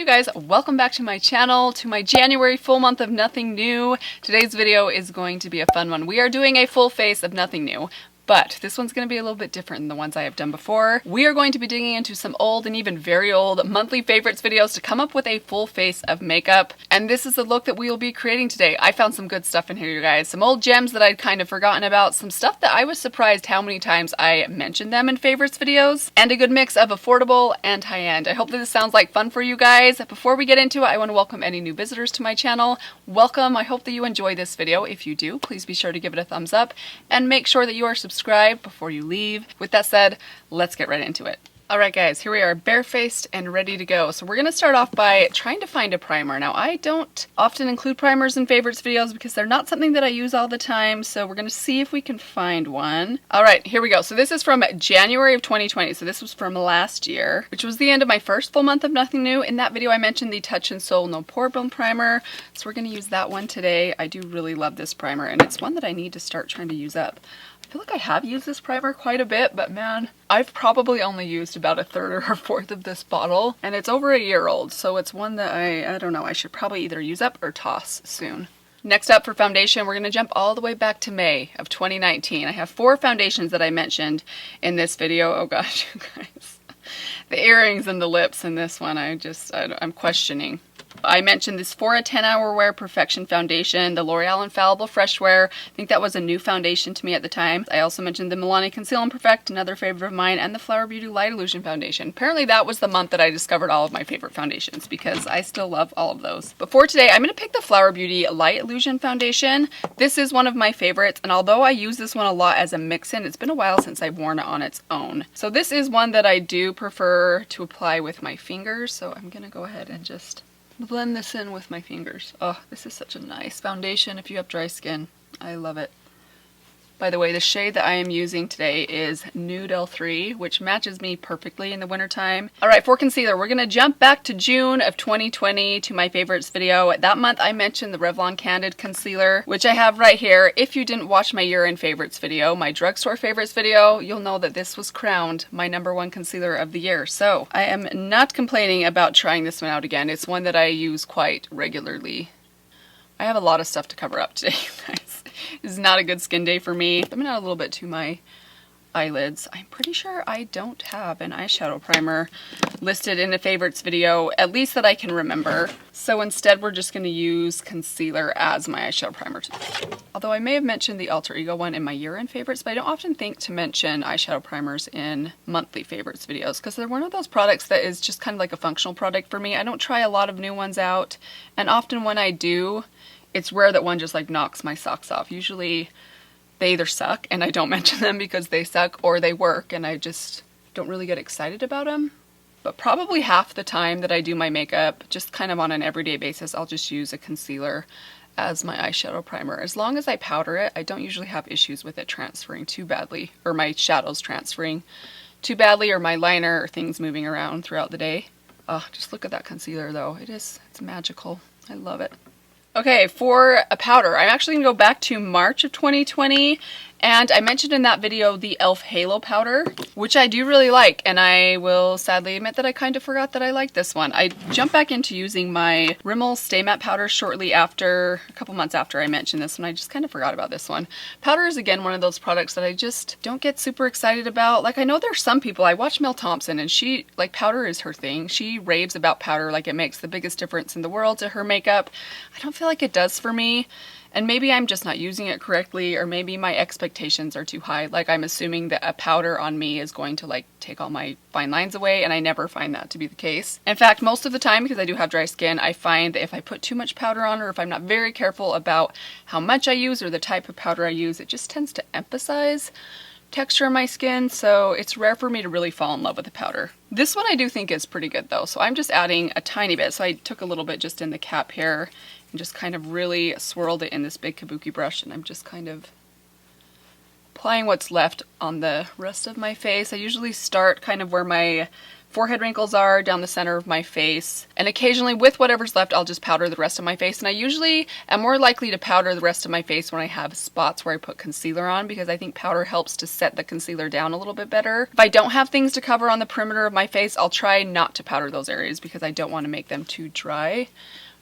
you guys, welcome back to my channel, to my January full month of nothing new. Today's video is going to be a fun one. We are doing a full face of nothing new. But this one's going to be a little bit different than the ones I have done before. We are going to be digging into some old and even very old monthly favorites videos to come up with a full face of makeup. And this is the look that we will be creating today. I found some good stuff in here, you guys. Some old gems that I'd kind of forgotten about. Some stuff that I was surprised how many times I mentioned them in favorites videos. And a good mix of affordable and high-end. I hope that this sounds like fun for you guys. Before we get into it, I want to welcome any new visitors to my channel. Welcome. I hope that you enjoy this video. If you do, please be sure to give it a thumbs up and make sure that you are subscribed before you leave. With that said, let's get right into it. Alright guys, here we are barefaced and ready to go. So we're going to start off by trying to find a primer. Now I don't often include primers in favorites videos because they're not something that I use all the time, so we're going to see if we can find one. Alright, here we go. So this is from January of 2020, so this was from last year, which was the end of my first full month of nothing new. In that video I mentioned the Touch in Sol No Pore Film Primer, so we're going to use that one today. I do really love this primer and it's one that I need to start trying to use up. I feel like I have used this primer quite a bit, but man, I've probably only used about a third or a fourth of this bottle, and it's over a year old, so it's one that I don't know, I should probably either use up or toss soon. Next up for foundation, we're going to jump all the way back to May of 2019. I have 4 foundations that I mentioned in this video. Oh gosh, you guys. The earrings and the lips in this one, I'm questioning. I mentioned this 4 10 Hour Wear Perfection Foundation, the L'Oreal Infallible Fresh Wear. I think that was a new foundation to me at the time. I also mentioned the Milani Conceal and Perfect, another favorite of mine, and the Flower Beauty Light Illusion Foundation. Apparently that was the month that I discovered all of my favorite foundations because I still love all of those. But for today, I'm going to pick the Flower Beauty Light Illusion Foundation. This is one of my favorites, and although I use this one a lot as a mix-in, it's been a while since I've worn it on its own. So this is one that I do prefer to apply with my fingers, so I'm going to go ahead and just blend this in with my fingers. Oh, this is such a nice foundation if you have dry skin. I love it. By the way, the shade that I am using today is Nude L3, which matches me perfectly in the wintertime. Alright, for concealer, we're going to jump back to June of 2020 to my favorites video. That month I mentioned the Revlon Candid Concealer, which I have right here. If you didn't watch my year-end favorites video, my drugstore favorites video, you'll know that this was crowned my #1 concealer of the year. So I am not complaining about trying this one out again. It's one that I use quite regularly. I have a lot of stuff to cover up today, you guys. This is not a good skin day for me. I'm gonna add a little bit to my eyelids. I'm pretty sure I don't have an eyeshadow primer listed in a favorites video, at least that I can remember. So instead we're just gonna use concealer as my eyeshadow primer today. Although I may have mentioned the Alter Ego one in my year-end favorites, but I don't often think to mention eyeshadow primers in monthly favorites videos because they're one of those products that is just kind of like a functional product for me. I don't try a lot of new ones out, and often when I do, it's rare that one just like knocks my socks off. Usually they either suck and I don't mention them because they suck, or they work and I just don't really get excited about them. But probably half the time that I do my makeup, just kind of on an everyday basis, I'll just use a concealer as my eyeshadow primer. As long as I powder it, I don't usually have issues with it transferring too badly, or my shadows transferring too badly, or my liner or things moving around throughout the day. Oh, just look at that concealer though. It's magical. I love it. Okay, for a powder, I'm actually going to go back to March of 2020, and I mentioned in that video the e.l.f. Halo powder, which I do really like, and I will sadly admit that I kind of forgot that I liked this one. I jumped back into using my Rimmel Stay Matte powder shortly after, a couple months after I mentioned this one. I just kind of forgot about this one. Powder is again one of those products that I just don't get super excited about. Like, I know there's some people, I watch Mel Thompson and she, like, powder is her thing. She raves about powder like it makes the biggest difference in the world to her makeup. I don't feel like it does for me. And maybe I'm just not using it correctly, or maybe my expectations are too high. Like, I'm assuming that a powder on me is going to like take all my fine lines away, and I never find that to be the case. In fact, most of the time, because I do have dry skin, I find that if I put too much powder on, or if I'm not very careful about how much I use or the type of powder I use, it just tends to emphasize texture on my skin, so it's rare for me to really fall in love with the powder. This one I do think is pretty good though, so I'm just adding a tiny bit. So I took a little bit just in the cap here and just kind of really swirled it in this big kabuki brush, and I'm just kind of applying what's left on the rest of my face. I usually start kind of where my forehead wrinkles are, down the center of my face, and occasionally with whatever's left I'll just powder the rest of my face. And I usually am more likely to powder the rest of my face when I have spots where I put concealer on, because I think powder helps to set the concealer down a little bit better. If I don't have things to cover on the perimeter of my face, I'll try not to powder those areas because I don't want to make them too dry.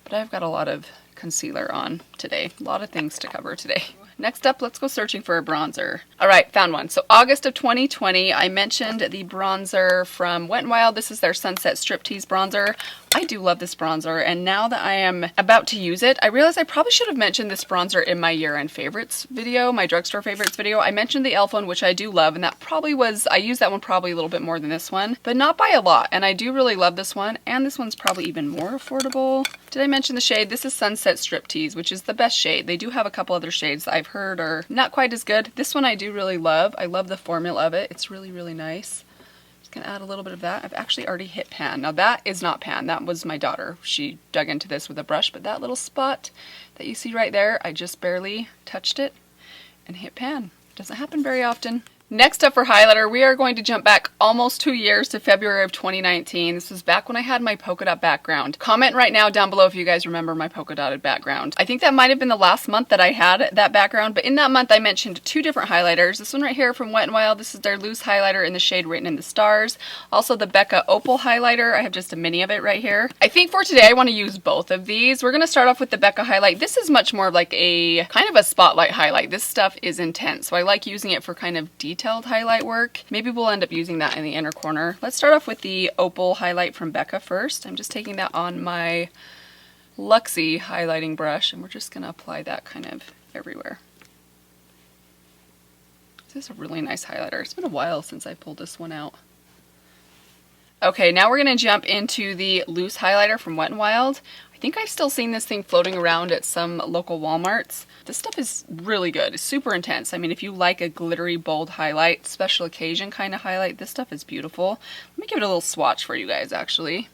But I've got a lot of concealer on today. A lot of things to cover today. Next up, let's go searching for a bronzer. All right, found one. So August of 2020, I mentioned the bronzer from Wet n Wild. This is their Sunset Striptease bronzer. I do love this bronzer, and now that I am about to use it, I realized I probably should have mentioned this bronzer in my year-end favorites video, my drugstore favorites video. I mentioned the e.l.f. one, which I do love, and that probably was, I used that one probably a little bit more than this one, but not by a lot, and I do really love this one, and this one's probably even more affordable. Did I mention the shade? This is Sunset Striptease, which is the best shade. They do have a couple other shades that I've heard are not quite as good. This one I do really love. I love the formula of it. It's really, really nice. Gonna add a little bit of that. I've actually already hit pan. Now that is not pan, that was my daughter. She dug into this with a brush, but that little spot that you see right there, I just barely touched it and hit pan. It doesn't happen very often. Next up for highlighter, we are going to jump back almost 2 years to February of 2019. This was back when I had my polka dot background. Comment right now down below if you guys remember my polka dotted background. I think that might have been the last month that I had that background, but in that month I mentioned 2 different highlighters. This one right here from Wet n Wild, this is their loose highlighter in the shade Written in the Stars. Also the Becca Opal highlighter, I have just a mini of it right here. I think for today I want to use both of these. We're going to start off with the Becca highlight. This is much more of like a kind of a spotlight highlight. This stuff is intense, so I like using it for kind of detailed highlight work. Maybe we'll end up using that in the inner corner. Let's start off with the Opal highlight from Becca first. I'm just taking that on my Luxie highlighting brush, and we're just going to apply that kind of everywhere. This is a really nice highlighter. It's been a while since I pulled this one out. Okay, now we're going to jump into the loose highlighter from Wet n Wild. I think I've still seen this thing floating around at some local Walmarts. This stuff is really good. It's super intense. I mean, if you like a glittery, bold highlight, special occasion kind of highlight, this stuff is beautiful. Let me give it a little swatch for you guys, actually.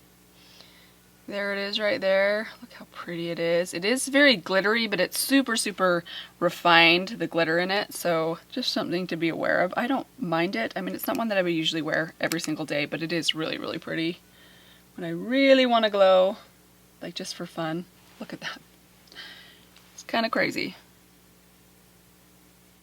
There it is right there. Look how pretty it is. It is very glittery, but it's super, super refined, the glitter in it. So just something to be aware of. I don't mind it. I mean, it's not one that I would usually wear every single day, but it is really, really pretty. When I really want to glow, like just for fun. Look at that. It's kind of crazy.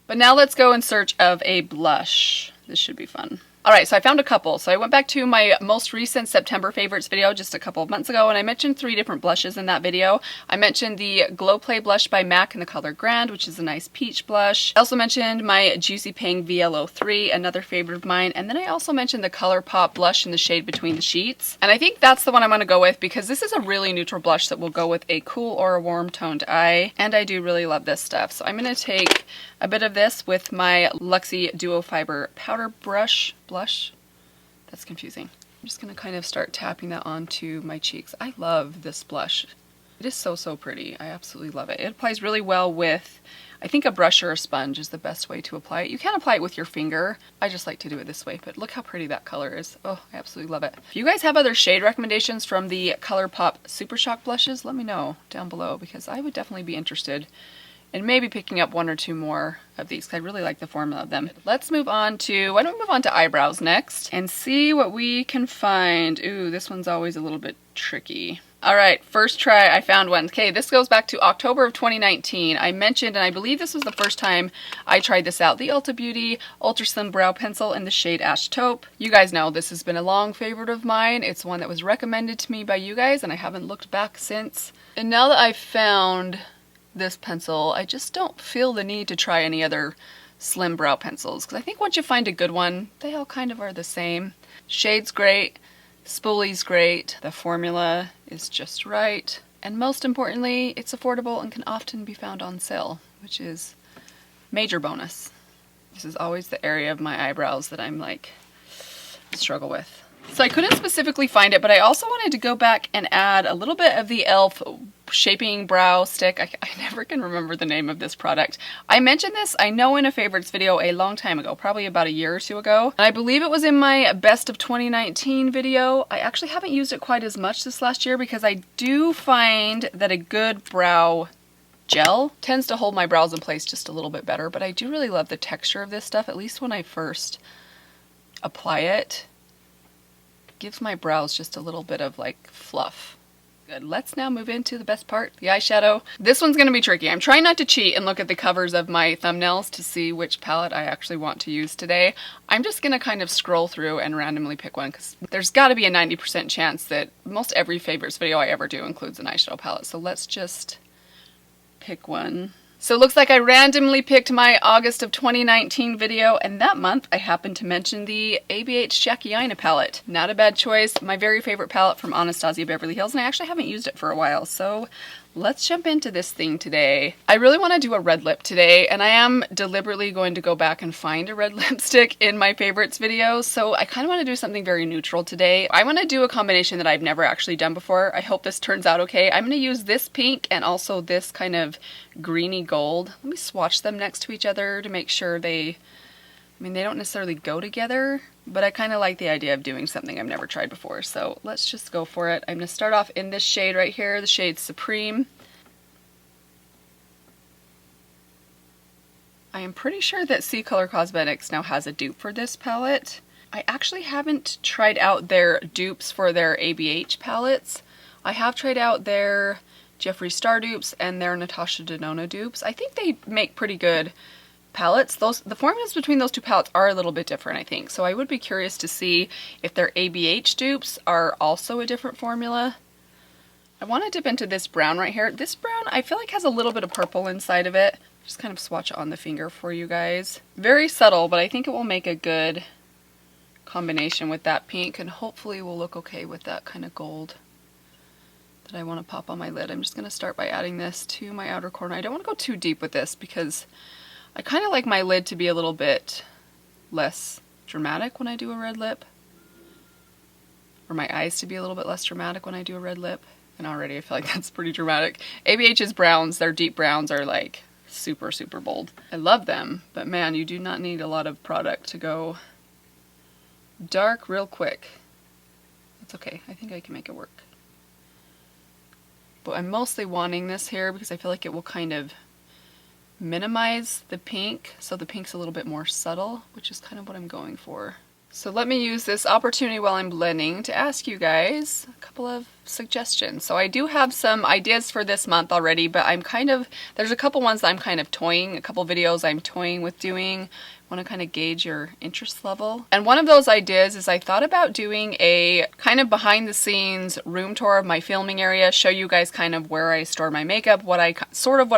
But now let's go in search of a blush. This should be fun. Alright, so I found a couple. So I went back to my most recent September favorites video just a couple of months ago, and I mentioned 3 different blushes in that video. I mentioned the Glow Play blush by MAC in the color Grand, which is a nice peach blush. I also mentioned my Juicy Pink VLO3, another favorite of mine, and then I also mentioned the ColourPop blush in the shade Between the Sheets. And I think that's the one I'm going to go with because this is a really neutral blush that will go with a cool or a warm toned eye, and I do really love this stuff. So I'm going to take a bit of this with my Luxie Duo Fiber powder blush. That's confusing. I'm just going to kind of start tapping that onto my cheeks. I love this blush. It is so, so pretty. I absolutely love it. It applies really well with, I think a brush or a sponge is the best way to apply it. You can apply it with your finger. I just like to do it this way, but look how pretty that color is. Oh, I absolutely love it. If you guys have other shade recommendations from the ColourPop Super Shock blushes, let me know down below because I would definitely be interested and maybe picking up 1 or 2 more of these because I really like the formula of them. Let's move on to, why don't we move on to eyebrows next and see what we can find. Ooh, this one's always a little bit tricky. Alright, first try, I found one. Okay, this goes back to October of 2019. I mentioned, and I believe this was the first time I tried this out, the Ulta Beauty Ultra Slim Brow Pencil in the shade Ash Taupe. You guys know this has been a long favorite of mine. It's one that was recommended to me by you guys, and I haven't looked back since. And now that I've found this pencil, I just don't feel the need to try any other slim brow pencils because I think once you find a good one, they all kind of are the same. Shade's great, spoolie's great, the formula is just right, and most importantly, it's affordable and can often be found on sale, which is major bonus. This is always the area of my eyebrows that I'm like, struggle with. So I couldn't specifically find it, but I also wanted to go back and add a little bit of the e.l.f. shaping brow stick. I never can remember the name of this product. I mentioned this, I know, in a favorites video a long time ago, probably about a year or 2 ago. And I believe it was in my best of 2019 video. I actually haven't used it quite as much this last year because I do find that a good brow gel tends to hold my brows in place just a little bit better, but I do really love the texture of this stuff, at least when I first apply it. gives my brows just a little bit of like fluff. Good. Let's now move into the best part, the eyeshadow. This one's going to be tricky. I'm trying not to cheat and look at the covers of my thumbnails to see which palette I actually want to use today. I'm just going to kind of scroll through and randomly pick one because there's got to be a 90% chance that most every favorites video I ever do includes an eyeshadow palette. So let's just pick one. So it looks like I randomly picked my August of 2019 video, and that month I happened to mention the ABH Jackie Aina palette. Not a bad choice. My very favorite palette from Anastasia Beverly Hills, and I actually haven't used it for a while, so let's jump into this thing today. I really want to do a red lip today, and I am deliberately going to go back and find a red lipstick in my favorites video, so I kind of want to do something very neutral today. I want to do a combination that I've never actually done before. I hope this turns out okay. I'm going to use this pink and also this kind of greeny gold. Let me swatch them next to each other to make sure they don't necessarily go together, but I kind of like the idea of doing something I've never tried before, so let's just go for it. I'm going to start off in this shade right here, the shade Supreme. I am pretty sure that C Color Cosmetics now has a dupe for this palette. I actually haven't tried out their dupes for their ABH palettes. I have tried out their Jeffree Star dupes and their Natasha Denona dupes. I think they make pretty good palettes. The formulas between those two palettes are a little bit different, I think. So I would be curious to see if their ABH dupes are also a different formula. I want to dip into this brown right here. This brown I feel like has a little bit of purple inside of it. Just kind of swatch it on the finger for you guys. Very subtle, but I think it will make a good combination with that pink, and hopefully will look okay with that kind of gold that I want to pop on my lid. I'm just going to start by adding this to my outer corner. I don't want to go too deep with this because I kind of like my lid to be a little bit less dramatic when I do a red lip. Or my eyes to be a little bit less dramatic when I do a red lip. And already I feel like that's pretty dramatic. ABH's browns, their deep browns are like super, super bold. I love them, but man, you do not need a lot of product to go dark real quick. That's okay. I think I can make it work. But I'm mostly wanting this here because I feel like it will kind of minimize the pink, so the pink's a little bit more subtle, which is kind of what I'm going for. So let me use this opportunity while I'm blending to ask you guys a couple of suggestions. So I do have some ideas for this month already, but there's a couple ones that I'm kind of toying, a couple videos I'm toying with doing. I want to kind of gauge your interest level. And one of those ideas is I thought about doing a kind of behind the scenes room tour of my filming area, show you guys kind of where I store my makeup, what I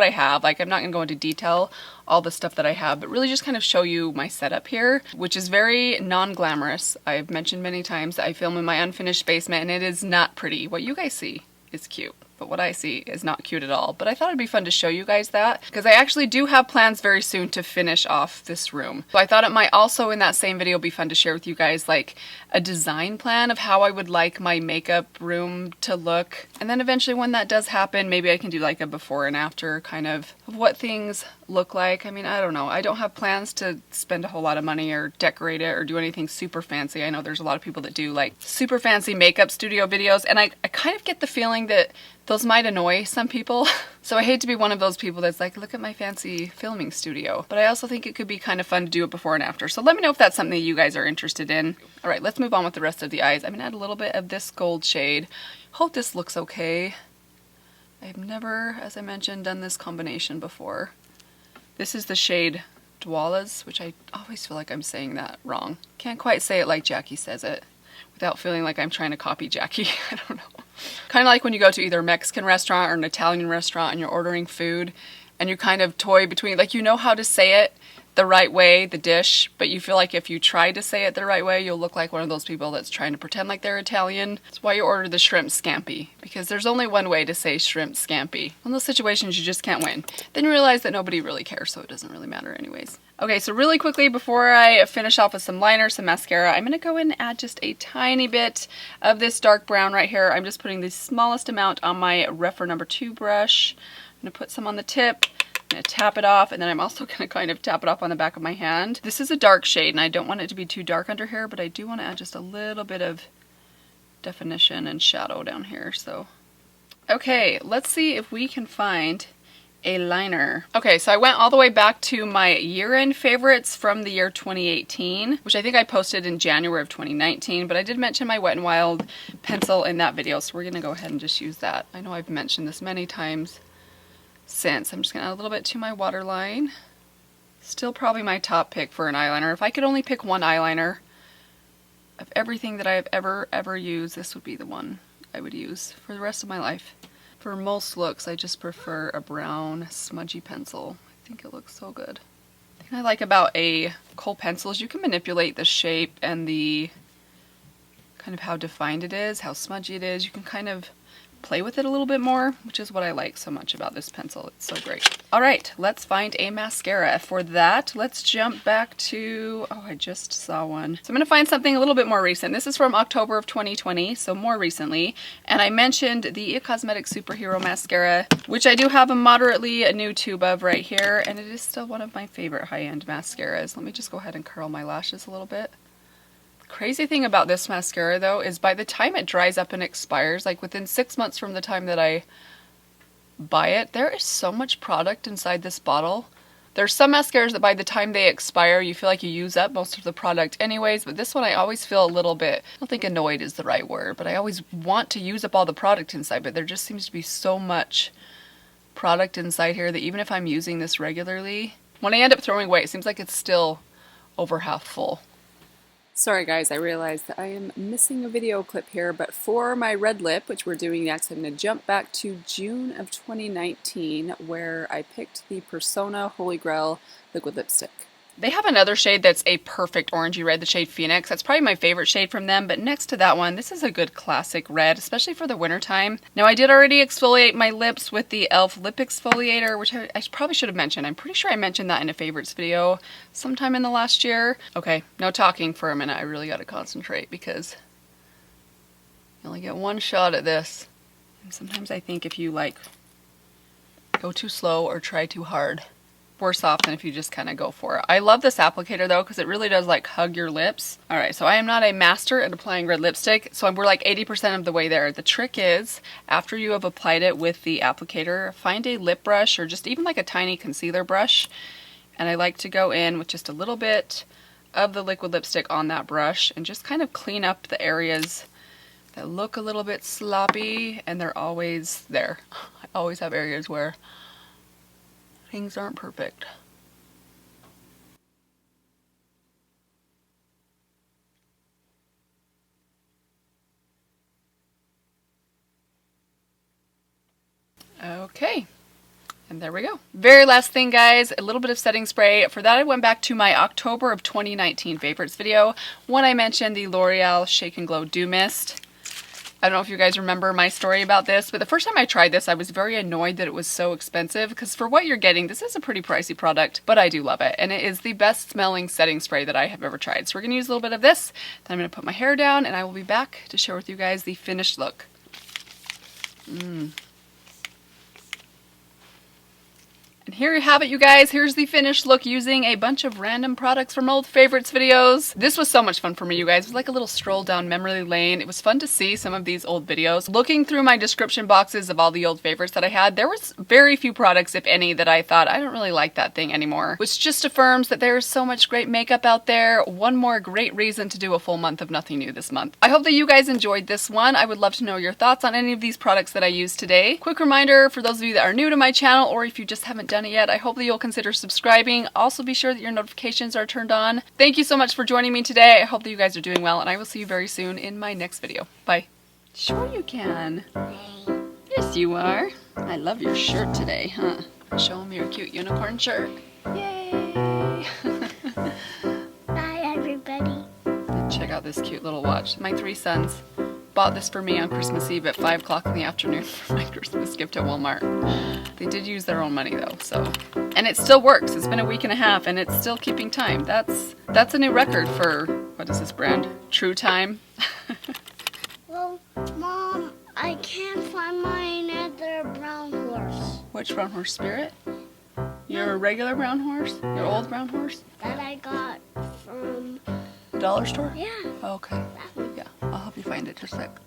have. Like, I'm not going to go into detail all the stuff that I have, but really just kind of show you my setup here, which is very non-glamorous. I've mentioned many times that I film in my unfinished basement and it is not pretty. What you guys see is cute, but what I see is not cute at all. But I thought it'd be fun to show you guys that because I actually do have plans very soon to finish off this room. So I thought it might also in that same video be fun to share with you guys like a design plan of how I would like my makeup room to look. And then eventually when that does happen, maybe I can do like a before and after kind of what things look like. I mean, I don't know. I don't have plans to spend a whole lot of money or decorate it or do anything super fancy. I know there's a lot of people that do like super fancy makeup studio videos, and I kind of get the feeling that those might annoy some people. So I hate to be one of those people that's like, look at my fancy filming studio. But I also think it could be kind of fun to do it before and after. So let me know if that's something that you guys are interested in. All right, let's move on with the rest of the eyes. I'm gonna add a little bit of this gold shade. Hope this looks okay. I've never, as I mentioned, done this combination before. This is the shade Dwala's, which I always feel like I'm saying that wrong. Can't quite say it like Jackie says it without feeling like I'm trying to copy Jackie. I don't know. Kind of like when you go to either a Mexican restaurant or an Italian restaurant and you're ordering food and you kind of toy between, like, you know how to say it the right way, the dish, but you feel like if you try to say it the right way, you'll look like one of those people that's trying to pretend like they're Italian. That's why you order the shrimp scampi, because there's only one way to say shrimp scampi. In those situations, you just can't win. Then you realize that nobody really cares, so it doesn't really matter anyways. Okay, so really quickly before I finish off with some liner, some mascara, I'm going to go in and add just a tiny bit of this dark brown right here. I'm just putting the smallest amount on my Rephr number 2 brush. I'm going to put some on the tip. I'm going to tap it off, and then I'm also going to kind of tap it off on the back of my hand. This is a dark shade, and I don't want it to be too dark under here, but I do want to add just a little bit of definition and shadow down here. So, okay, let's see if we can find Eyeliner. Okay, so I went all the way back to my year-end favorites from the year 2018, which I think I posted in January of 2019, but I did mention my Wet n Wild pencil in that video, so we're gonna go ahead and just use that. I know I've mentioned this many times since. I'm just gonna add a little bit to my waterline. Still probably my top pick for an eyeliner. If I could only pick one eyeliner of everything that I've ever used, this would be the one I would use for the rest of my life. For most looks, I just prefer a brown smudgy pencil. I think it looks so good. The thing I like about a kohl pencil is you can manipulate the shape and the kind of how defined it is, how smudgy it is. You can kind of play with it a little bit more, which is what I like so much about this pencil. It's so great. All right, let's find a mascara. For that, let's jump back to, oh, I just saw one. So I'm gonna find something a little bit more recent. This is from October of 2020, so more recently. And I mentioned the It Cosmetics Superhero Mascara, which I do have a moderately new tube of right here, and it is still one of my favorite high-end mascaras. Let me just go ahead and curl my lashes a little bit. Crazy thing about this mascara though is by the time it dries up and expires, like within 6 months from the time that I buy it, there is so much product inside this bottle. There's some mascaras that by the time they expire, you feel like you use up most of the product anyways, but this one I always feel a little bit, I don't think annoyed is the right word, but I always want to use up all the product inside, but there just seems to be so much product inside here that even if I'm using this regularly, when I end up throwing away, it seems like it's still over half full. Sorry guys, I realized that I am missing a video clip here, but for my red lip, which we're doing next, I'm going to jump back to June of 2019 where I picked the Persona Holy Grail liquid lipstick. They have another shade that's a perfect orangey red, the shade Phoenix. That's probably my favorite shade from them, but next to that one, this is a good classic red, especially for the winter time. Now I did already exfoliate my lips with the e.l.f. lip exfoliator, which I probably should have mentioned. I'm pretty sure I mentioned that in a favorites video sometime in the last year. Okay, no talking for a minute. I really got to concentrate because you only get one shot at this. And sometimes I think if you like go too slow or try too hard, worse off than if you just kind of go for it. I love this applicator though because it really does like hug your lips. Alright, so I am not a master at applying red lipstick, so we're like 80% of the way there. The trick is, after you have applied it with the applicator, find a lip brush or just even like a tiny concealer brush, and I like to go in with just a little bit of the liquid lipstick on that brush and just kind of clean up the areas that look a little bit sloppy, and they're always there. I always have areas where things aren't perfect. Okay, and there we go. Very last thing guys, a little bit of setting spray. For that I went back to my October of 2019 favorites video when I mentioned the L'Oreal Shake and Glow Dew Mist. I don't know if you guys remember my story about this, but the first time I tried this, I was very annoyed that it was so expensive because for what you're getting, this is a pretty pricey product, but I do love it. And it is the best smelling setting spray that I have ever tried. So we're going to use a little bit of this, then I'm going to put my hair down, and I will be back to share with you guys the finished look. And here you have it, you guys. Here's the finished look using a bunch of random products from old favorites videos. This was so much fun for me, you guys. It was like a little stroll down memory lane. It was fun to see some of these old videos. Looking through my description boxes of all the old favorites that I had, there was very few products, if any, that I thought, I don't really like that thing anymore. Which just affirms that there is so much great makeup out there. One more great reason to do a full month of nothing new this month. I hope that you guys enjoyed this one. I would love to know your thoughts on any of these products that I used today. Quick reminder for those of you that are new to my channel, or if you just haven't done it yet, I hope that you'll consider subscribing. Also be sure that your notifications are turned on. Thank you so much for joining me today. I hope that you guys are doing well, and I will see you very soon in my next video. Bye. Sure you can. Yes you are. I love your shirt today, huh? Show them your cute unicorn shirt. Yay! Bye everybody. Check out this cute little watch. My 3 sons bought this for me on Christmas Eve at 5 o'clock in the afternoon for my Christmas gift at Walmart. They did use their own money though, so. And it still works. It's been a week and a half and it's still keeping time. That's a new record for, what is this brand? True Time. Well, Mom, I can't find my other brown horse. Which brown horse? Spirit? Your regular brown horse? Your old brown horse? That I got from The dollar store? Yeah. Okay. That one. Yeah, I'll help you find it just a sec.